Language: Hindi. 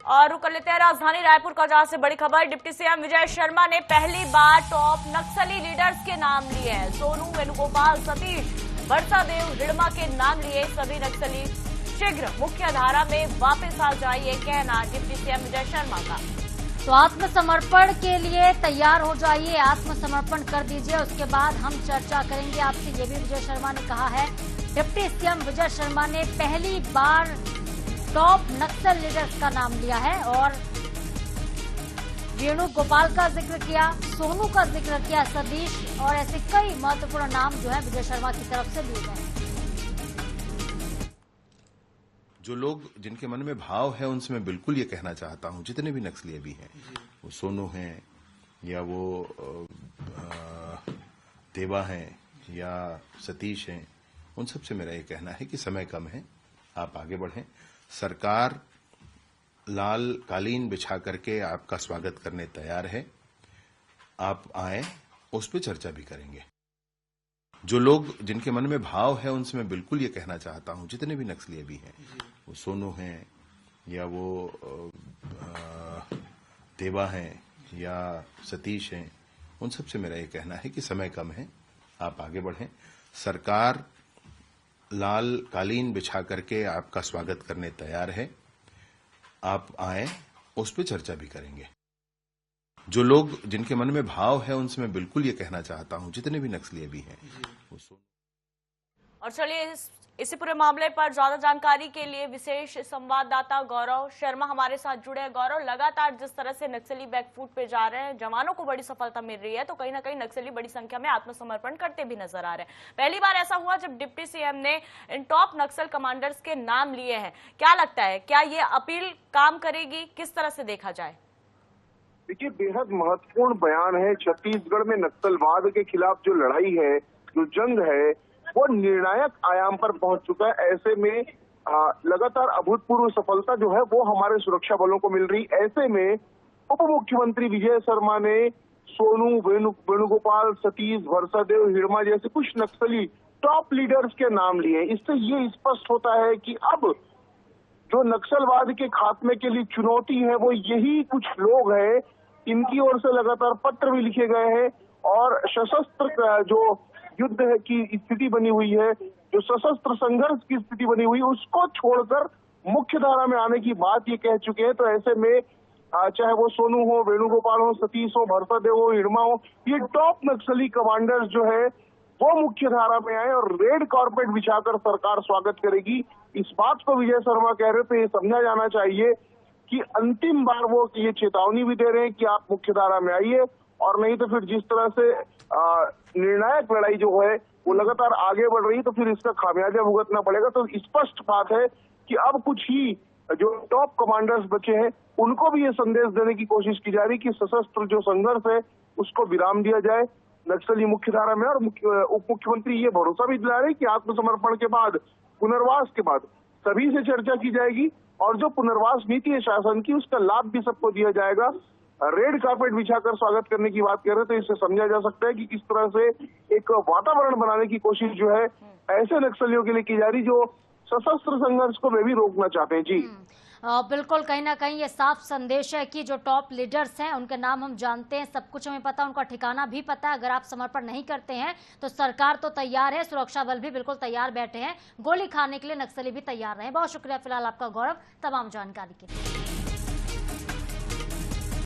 और रुक लेते हैं राजधानी रायपुर का, जहां से बड़ी खबर। डिप्टी सीएम विजय शर्मा ने पहली बार टॉप नक्सली लीडर्स के नाम लिए हैं। सोनू, वेणुगोपाल, सतीश, बरसादेव, हिड़मा के नाम लिए। सभी नक्सली शीघ्र मुख्य धारा में वापस आ जाए, ये कहना डिप्टी सीएम विजय शर्मा का। तो आत्मसमर्पण के लिए तैयार हो जाइए, आत्मसमर्पण कर दीजिए, उसके बाद हम चर्चा करेंगे आपसे, ये भी विजय शर्मा ने कहा है। डिप्टी सीएम विजय शर्मा ने पहली बार टॉप नक्सल लीडर्स का नाम लिया है और वेणुगोपाल का जिक्र किया, सोनू का जिक्र किया, सतीश, और ऐसे कई महत्वपूर्ण नाम जो है विजय शर्मा की तरफ से लिए गए। जो लोग जिनके मन में भाव है उनसे मैं बिल्कुल ये कहना चाहता हूं, जितने भी नक्सली अभी हैं, वो सोनू हैं या वो देवा हैं या सतीश हैं, उन सबसे मेरा ये कहना है कि समय कम है, आप आगे बढ़ें। सरकार लाल कालीन बिछा करके आपका स्वागत करने तैयार है, आप आए, उस पर चर्चा भी करेंगे। जो लोग जिनके मन में भाव है उनसे मैं बिल्कुल ये कहना चाहता हूं, जितने भी नक्सली अभी हैं, वो सोनू हैं या वो देवा हैं या सतीश हैं, उन सबसे मेरा ये कहना है कि समय कम है, आप आगे बढ़ें। सरकार लाल कालीन बिछा करके आपका स्वागत करने तैयार है, आप आए, उस पर चर्चा भी करेंगे। जो लोग जिनके मन में भाव है उनसे मैं बिल्कुल ये कहना चाहता हूं, जितने भी नक्सली अभी हैं। और चलिए इसी पूरे मामले पर ज्यादा जानकारी के लिए विशेष संवाददाता गौरव शर्मा हमारे साथ जुड़े हैं। गौरव, लगातार जिस तरह से नक्सली बैकफुट पे जा रहे हैं, जवानों को बड़ी सफलता मिल रही है, तो कहीं ना कहीं नक्सली बड़ी संख्या में आत्मसमर्पण करते भी नजर आ रहे हैं। पहली बार ऐसा हुआ जब डिप्टी सीएम ने इन टॉप नक्सल कमांडर्स के नाम लिए हैं। क्या लगता है, क्या ये अपील काम करेगी, किस तरह से देखा जाए? देखिए, बेहद महत्वपूर्ण बयान है। छत्तीसगढ़ में नक्सलवाद के खिलाफ जो लड़ाई है, जो जंग है, वो निर्णायक आयाम पर पहुंच चुका है। ऐसे में लगातार अभूतपूर्व सफलता जो है वो हमारे सुरक्षा बलों को मिल रही। ऐसे में उप मुख्यमंत्री विजय शर्मा ने सोनू, वेणुगोपाल, सतीश, बरसादेव, हिड़मा जैसे कुछ नक्सली टॉप लीडर्स के नाम लिए। इससे ये स्पष्ट होता है कि अब जो नक्सलवाद के खात्मे के लिए चुनौती है वो यही कुछ लोग हैं। इनकी ओर से लगातार पत्र भी लिखे गए हैं और सशस्त्र जो युद्ध की स्थिति बनी हुई है, जो सशस्त्र संघर्ष की स्थिति बनी हुई, उसको छोड़कर मुख्य धारा में आने की बात ये कह चुके हैं। तो ऐसे में चाहे वो सोनू हो, वेणुगोपाल हो, सतीश हो, बरसादेव हो, हिड़मा हो, ये टॉप नक्सली कमांडर्स जो है वो मुख्य धारा में आए और रेड कारपेट बिछाकर सरकार स्वागत करेगी। इस बात को विजय शर्मा कह रहे थे, ये समझा जाना चाहिए कि अंतिम बार वो ये चेतावनी भी दे रहे हैं कि आप मुख्य धारा में आइए, और नहीं तो फिर जिस तरह से निर्णायक लड़ाई जो है वो लगातार आगे बढ़ रही है, तो फिर इसका खामियाजा भुगतना पड़ेगा। तो स्पष्ट बात है कि अब कुछ ही जो टॉप कमांडर्स बचे हैं उनको भी ये संदेश देने की कोशिश की जा रही कि सशस्त्र जो संघर्ष है उसको विराम दिया जाए नक्सली मुख्य धारा में। और उप मुख्यमंत्री ये भरोसा भी दिला रहे कि आत्मसमर्पण के बाद, पुनर्वास के बाद सभी से चर्चा की जाएगी और जो पुनर्वास नीति है शासन की, उसका लाभ भी सबको दिया जाएगा। रेड कार्पेट बिछाकर स्वागत करने की बात कर रहे, तो इससे समझा जा सकता है कि किस तरह से एक वातावरण बनाने की कोशिश जो है ऐसे नक्सलियों के लिए की जा रही जो सशस्त्र संघर्ष को वे भी रोकना चाहते हैं। जी बिल्कुल, कहीं ना कहीं ये साफ संदेश है कि जो टॉप लीडर्स हैं उनके नाम हम जानते हैं, सब कुछ हमें पता, उनका ठिकाना भी पता है। अगर आप समर्पण नहीं करते हैं तो सरकार तो तैयार है, सुरक्षा बल भी बिल्कुल तैयार बैठे हैं, गोली खाने के लिए नक्सली भी तैयार रहे। बहुत शुक्रिया फिलहाल आपका गौरव तमाम जानकारी के लिए।